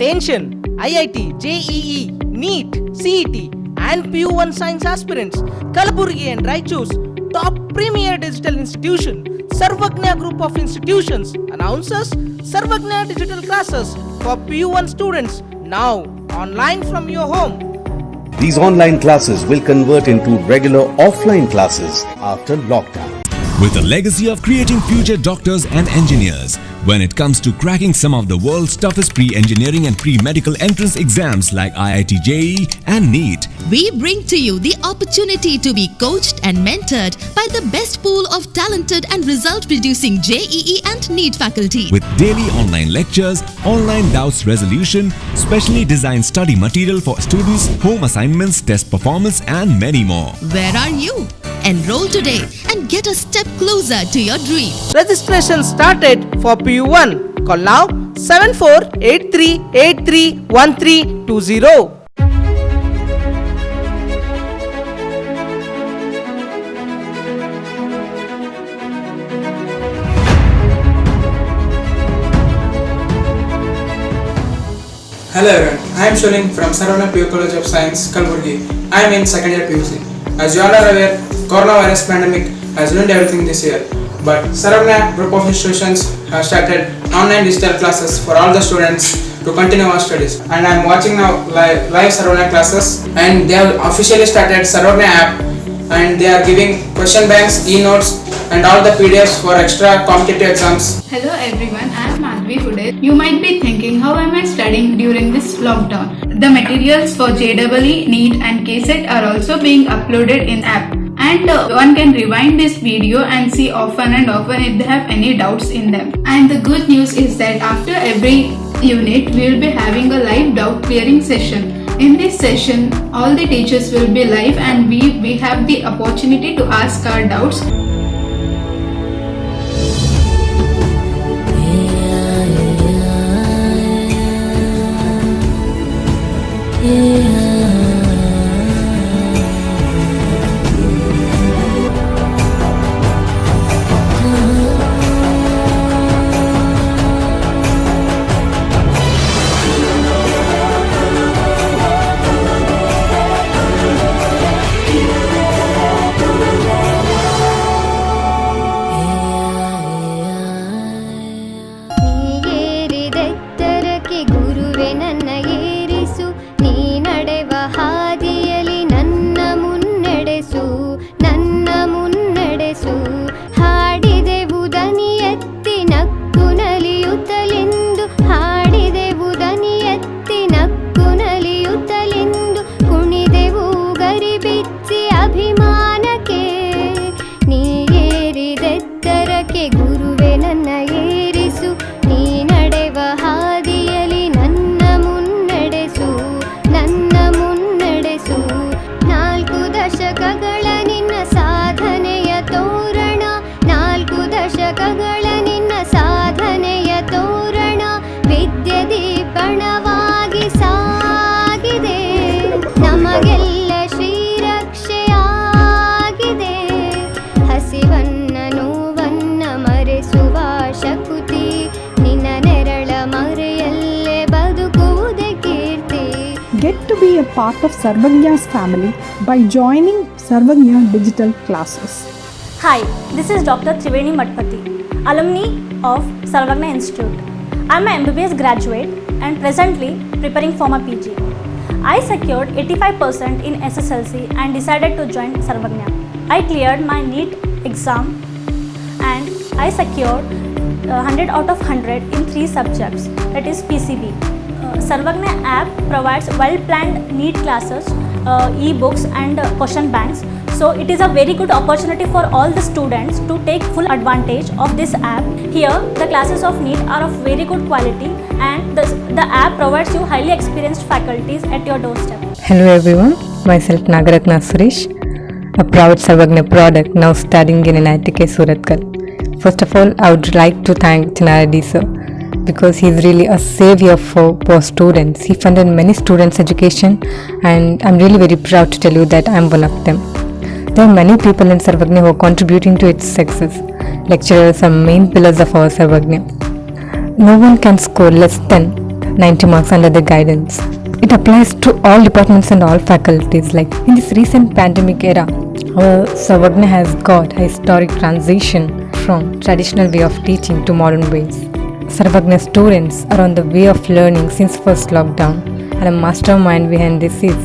Attention! IIT, JEE, NEET, CET and PU1 Science aspirants, Kalaburgi and Raichur's top premier digital institution, Sarvagna Group of Institutions announces Sarvagna digital classes for PU1 students now online from your home. These online classes will convert into regular offline classes after lockdown. With a legacy of creating future doctors and engineers, when it comes to cracking some of the world's toughest pre-engineering and pre-medical entrance exams like IIT JEE and NEET, we bring to you the opportunity to be coached and mentored by the best pool of talented and result-producing JEE and NEET faculty. With daily online lectures, online doubts resolution, specially designed study material for students, home assignments, test performance and many more. Where are you? Enroll today and get a step closer to your dream. Registration started for PU1. Call now 7483831320. Hello everyone, I am Shuling from Sarvagna PU College of Science, Kalaburgi. I am in second year PUC. As you all are aware, coronavirus pandemic has ruined everything this year. But Sarvagna Group of Institutions have started online digital classes for all the students to continue our studies. And I am watching now live Sarvagna classes, and they have officially started Sarvagna app, and they are giving question banks, e-notes and all the PDFs for extra competitive exams. Hello everyone, I am Madhvi Fude. You might be thinking, how am I studying during this lockdown? The materials for JEE, NEET and KCET are also being uploaded in app. And one can rewind this video and see often and often if they have any doubts in them. And the good news is that after every unit, we will be having a live doubt clearing session. In this session, all the teachers will be live and we have the opportunity to ask our doubts. Get to be a part of Sarvagna's family by joining Sarvagna digital classes. Hi, this is Dr. Triveni Matpati, alumni of Sarvagna Institute. I am an MBBS graduate and presently preparing for my PG. I secured 85% in SSLC and decided to join Sarvagna. I cleared my NEET exam and I secured 100 out of 100 in 3 subjects, that is PCB. Sarvagna app provides well-planned NEET classes, e-books and question banks. So it is a very good opportunity for all the students to take full advantage of this app. Here the classes of NEET are of very good quality and the app provides you highly experienced faculties at your doorstep. Hello everyone, myself Nagaratna Suresh, a proud Sarvagna product now studying in NITK Surathkal. First of all, I would like to thank Chinardi sir because he is really a savior for poor students. He funded many students' education and I'm really very proud to tell you that I am one of them. There are many people in Sarvagna who are contributing to its success. Lecturers are main pillars of our Sarvagna. No one can score less than 90 marks under their guidance. It applies to all departments and all faculties. Like in this recent pandemic era, our Sarvagna has got a historic transition from traditional way of teaching to modern ways. Sarvagna students are on the way of learning since first lockdown, and a mastermind behind this is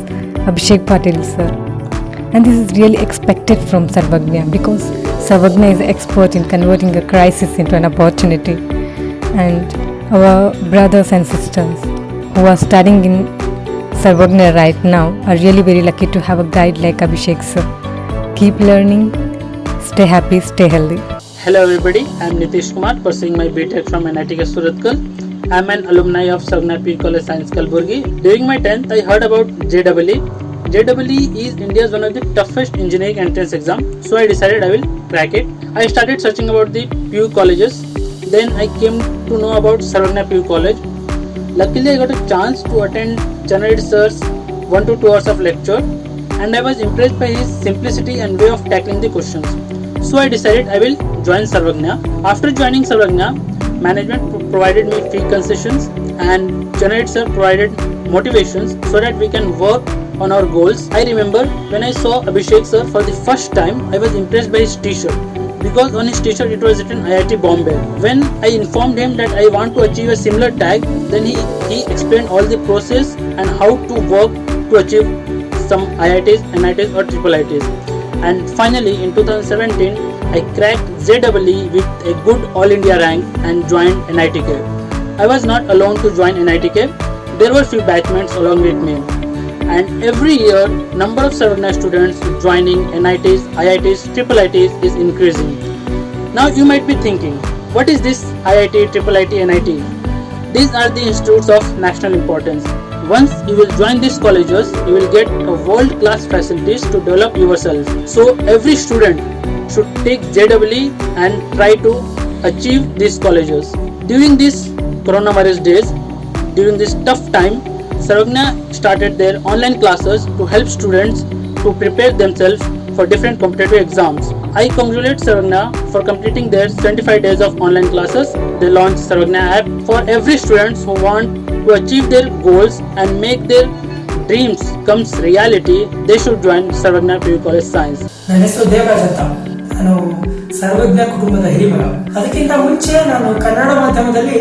Abhishek Patil sir. And this is really expected from Sarvagna because Sarvagna is expert in converting a crisis into an opportunity. And our brothers and sisters who are studying in Sarvagna right now are really very lucky to have a guide like Abhishek sir. Keep learning, stay happy, stay healthy. Hello everybody, I am Nitish Kumar, pursuing my BTech from NITK Surathkal. I am an alumni of Sarvagna Pure College Science Kalburgi. During my 10th, I heard about JEE. JEE is India's one of the toughest engineering entrance exam, so I decided I will crack it. I started searching about the PU colleges. Then I came to know about Sarvagna Pure College. Luckily, I got a chance to attend Chanaradi sir's 1 to 2 hours of lecture, and I was impressed by his simplicity and way of tackling the questions. So I decided I will join Sarvagna. After joining Sarvagna, management provided me fee concessions and Chanaradi sir provided motivations so that we can work on our goals. I remember when I saw Abhishek sir for the first time, I was impressed by his t-shirt because on his t-shirt it was written IIT Bombay. When I informed him that I want to achieve a similar tag, then he explained all the process and how to work to achieve some IITs, NITs or IIITs. And finally in 2017, I cracked JEE with a good All India rank and joined NITK. I was not alone to join NITK. There were few batchmates along with me. And every year, number of Sarvagna students joining NITs, IITs, IIITs is increasing. Now you might be thinking, what is this IIT, IIIT, NIT? These are the institutes of national importance. Once you will join these colleges, you will get a world-class facilities to develop yourself. So every student should take JEE and try to achieve these colleges. During these coronavirus days, during this tough time, Sarvagna started their online classes to help students to prepare themselves for different competitive exams. I congratulate Sarvagna for completing their 25 days of online classes. They launched Sarvagna app for every student who want to achieve their goals and make their dreams comes reality. They should join Sarvagna Pure College Science. ನನ್ನ ಹೆಸರು ದೇವರಾಜ್ ಅಂತ. ನಾನು ಸರ್ವಜ್ಞ ಕುಟುಂಬದ ಹಿರಿಮಗ. ಅದಕ್ಕಿಂತ ಮುಂಚೆ ನಾನು ಕನ್ನಡ ಮಾಧ್ಯಮದಲ್ಲಿ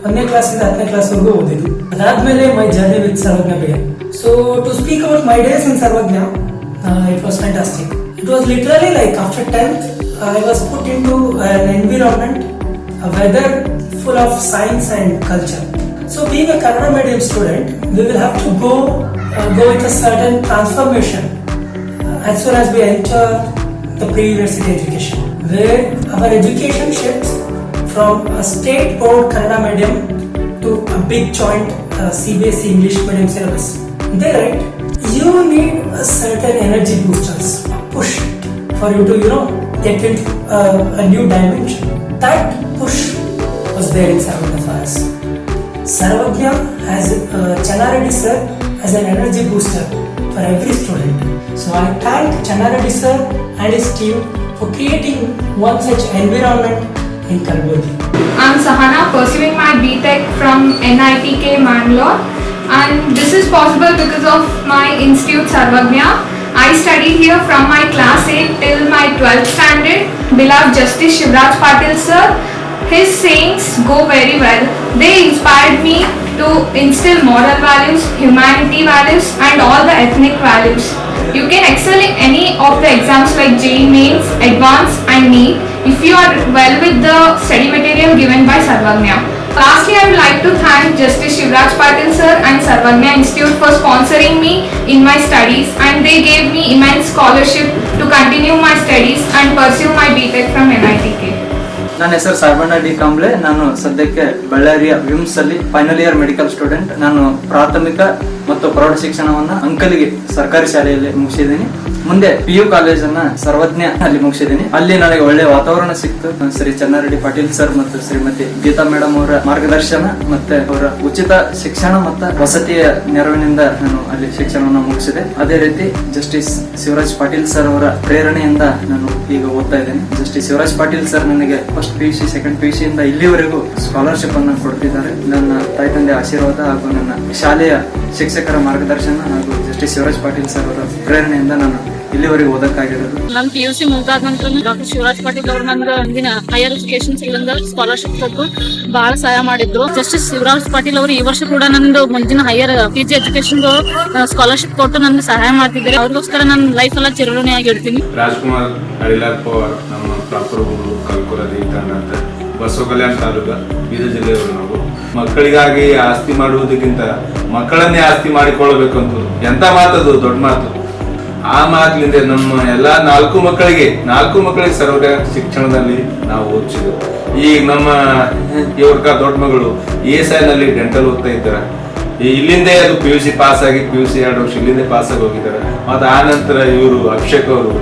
1ನೇ ಕ್ಲಾಸಿಂದ 10ನೇ ಕ್ಲಾಸ್ವರೆಗೂ ಓದಿದ್ದು. ಅದಾದ್ಮೇಲೆ my journey with Sarvajna began. So to speak about my days in Sarvagna, it was fantastic. It was literally like after 10th, I was put into an environment, a weather full of science and culture. So being a Kannada medium student, we will have to go with a certain transformation as soon as we enter the pre-university education, where our education shifts from a state board Kannada medium to a big joint CBSE English medium syllabus. There, you need a certain energy boosters, push for you to get into a new dimension. That push was there in Sarvagna for us. Sarvagna has Chanaradi sir as an energy booster for every student. So I thank Chanaradi sir and his team for creating one such environment in Kalburgi. I am Sahana, pursuing my BTech from NITK Mangalore, and this is possible because of my institute Sarvagna. I studied here from my class 8 till my 12th standard. Beloved Justice Shivraj Patil sir, his sayings go very well. They inspired me to instill moral values, humanity values and all the ethnic values. You can excel in any of the exams like JEE Mains, Advanced and NEET if you are well with the study material given by Sarvagna. Lastly, I would like to thank Justice Shivraj Patil sir and Sarvagna Institute for sponsoring me in my studies, and they gave me immense scholarship to continue my studies and pursue my BTech from NITK. ನನ್ನ ಹೆಸರು ಸಾರ್ವಣ್ಣ D Kamble. ನಾನು ಸದ್ಯಕ್ಕೆ ಬಳ್ಳಾರಿಯ VIMS ಅಲ್ಲಿ final year medical student. ನಾನು ಪ್ರಾಥಮಿಕ ಮತ್ತು ಪ್ರೌಢ ಶಿಕ್ಷಣವನ್ನು ಅಂಕಲಿಗೆ ಸರ್ಕಾರಿ ಶಾಲೆಯಲ್ಲಿ ಮುಗಿಸಿದ್ದೀನಿ. ಮುಂದೆ PU ಕಾಲೇಜನ್ನ ಸರ್ವಜ್ಞ ಅಲ್ಲಿ ಮುಗಿಸಿದ್ದೀನಿ. ಅಲ್ಲಿ ನನಗೆ ಒಳ್ಳೆ ವಾತಾವರಣ ಸಿಕ್ತು. ಶ್ರೀ ಚನ್ನಾರೆಡ್ಡಿ ಪಾಟೀಲ್ ಸರ್ ಮತ್ತು ಶ್ರೀಮತಿ ಗೀತಾ ಮೇಡಮ್ ಅವರ ಮಾರ್ಗದರ್ಶನ ಮತ್ತೆ ಅವರ ಉಚಿತ ಶಿಕ್ಷಣ ಮತ್ತು ವಸತಿಯ ನೆರವಿನಿಂದ ನಾನು ಅಲ್ಲಿ ಶಿಕ್ಷಣವನ್ನು ಮುಗಿಸಿದೆ. ಅದೇ ರೀತಿ ಜಸ್ಟಿಸ್ ಶಿವರಾಜ್ ಪಾಟೀಲ್ ಸರ್ ಅವರ ಪ್ರೇರಣೆಯಿಂದ ನಾನು ಈಗ ಓದ್ತಾ ಇದ್ದೇನೆ. ಜಸ್ಟಿಸ್ ಶಿವರಾಜ್ ಪಾಟೀಲ್ ಸರ್ ನನಗೆ ಫಸ್ಟ್ PUC ಸೆಕೆಂಡ್ PUC ಇಂದ ಇಲ್ಲಿವರೆಗೂ ಸ್ಕಾಲರ್ಶಿಪ್ ಅನ್ನು ಕೊಡ್ತಿದ್ದಾರೆ. ನನ್ನ ತಾಯಿ ತಂದೆ ಆಶೀರ್ವಾದ ಹಾಗೂ ನನ್ನ ಶಾಲೆಯ ಶಿಕ್ಷಕರ ಮಾರ್ಗದರ್ಶನ ಹಾಗೂ ಜಸ್ಟಿಸ್ ಶಿವರಾಜ್ ಪಾಟೀಲ್ ಸರ್ ಅವರ ಪ್ರೇರಣೆಯಿಂದ ನಾನು ಇಲ್ಲಿವರೆಗೂ ಓದಕ್ಕಾಗಿರೋದು. ನಾನು PUC ಮುಗಿದಾದ ನಂತರ ಡಾಕ್ಟರ್ ಶಿವರಾಜ್ ಪಾಟೀಲ್ ಅವರು ನನ್ಗೆ ಒಂದಿನ ಹೈಯರ್ ಎಜುಕೇಶನ್ ಸಿಗಂಗ ಸ್ಕಾಲರ್ಶಿಪ್ ಕೊಟ್ಟು ಬಹಳ ಸಹಾಯ ಮಾಡಿದ್ರು. ಜಸ್ಟಿಸ್ ಶಿವರಾಜ್ ಪಾಟೀಲ್ ಅವರು ಈ ವರ್ಷ ಕೂಡ ನಂದು ಮುಂದಿನ ಹೈಯರ್ PG ಎಜುಕೇಶನ್ ಸ್ಕಾಲರ್ಶಿಪ್ ಕೊಟ್ಟು ನನ್ಗೆ ಸಹಾಯ ಮಾಡ್ತಿದ್ದಾರೆ. ಅವ್ರಿಗೋಸ್ಕರ ನನ್ನ ಲೈಫ್ ಎಲ್ಲ ಚಿರಋಣಿಯಾಗಿರ್ತೀನಿ. ರಾಜ್ಕುಮಾರ್ ಹರಿಲಾಲ್ ಪವಾರ್ ನಮ್ಮ ಪ್ರಾಪರ್ ಕಲ್ಕುರದಿ ಅಂತ ಬಸವ ಕಲ್ಯಾಣ ತಾಲೂಕು ಬೀದರ್ ಜಿಲ್ಲೆಯವರು. ನಾವು ಮಕ್ಕಳಿಗಾಗಿ ಆಸ್ತಿ ಮಾಡುವುದಕ್ಕಿಂತ ಮಕ್ಕಳನ್ನೇ ಆಸ್ತಿ ಮಾಡಿಕೊಳ್ಳಬೇಕಂತ ಎಂತ ಮಾತದು, ದೊಡ್ಡ ಮಾತು. ಆ ಮಾತಿನಿಂದ ನಮ್ಮ ಎಲ್ಲಾ ನಾಲ್ಕು ಮಕ್ಕಳಿಗೆ ಸರ್ವಜ್ಞ ಶಿಕ್ಷಣದಲ್ಲಿ ನಾವು ಓದಿಸಿದ್ವು. ಈಗ ನಮ್ಮ ಇವ್ರ ದೊಡ್ಡ ಮಗಳು ESI ನಲ್ಲಿ ಡೆಂಟಲ್ ಓದ್ತಾ ಇದ್ದಾರೆ. ಇಲ್ಲಿಂದೇ ಅದು PUC ಪಾಸ್ ಆಗಿ PUC 2 ವರ್ಷ ಇಲ್ಲಿಂದೇ ಪಾಸ್ ಆಗಿ ಹೋಗಿದ್ದಾರೆ. ಮತ್ತೆ ಆ ನಂತರ ಇವರು ಅಭಿಷೇಕ್ ಅವರು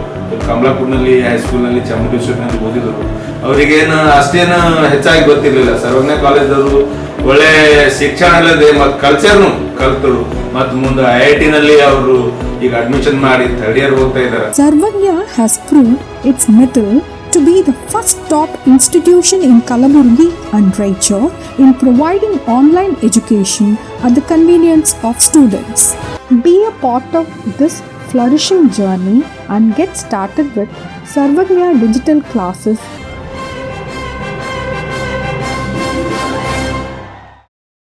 ಕಮಲಾಪುರ್ನಲ್ಲಿ ಹೈಸ್ಕೂಲ್ ನಲ್ಲಿ ಚಾಮುಂಡೇಶ್ವರಿನಲ್ಲಿ ಓದಿದ್ರು. ಅವರಿಗೇನು ಅಷ್ಟೇನು ಹೆಚ್ಚಾಗಿ ಗೊತ್ತಿರ್ಲಿಲ್ಲ. ಸರ್ವಜ್ಞ ಕಾಲೇಜವರು ಒಳ್ಳೆ ಶಿಕ್ಷಣ ಇಲ್ಲದೆ ಮತ್ತು ಕಲ್ಚರ್ನು ಕಲ್ತರು. ಮತ್ತು ಮುಂದೆ IIT ನಲ್ಲಿ ಅವರು ಈಗ ಅಡ್ಮಿಷನ್ ಮಾಡಿ 3rd year ಓದ್ತಾ ಇದ್ದಾರೆ. Sarvagnya has proved its mettle to be the first top institution in Kalaburgi and Raichur in providing online education at the convenience of students. Be a part of this flourishing journey and get started with Sarvagnya digital classes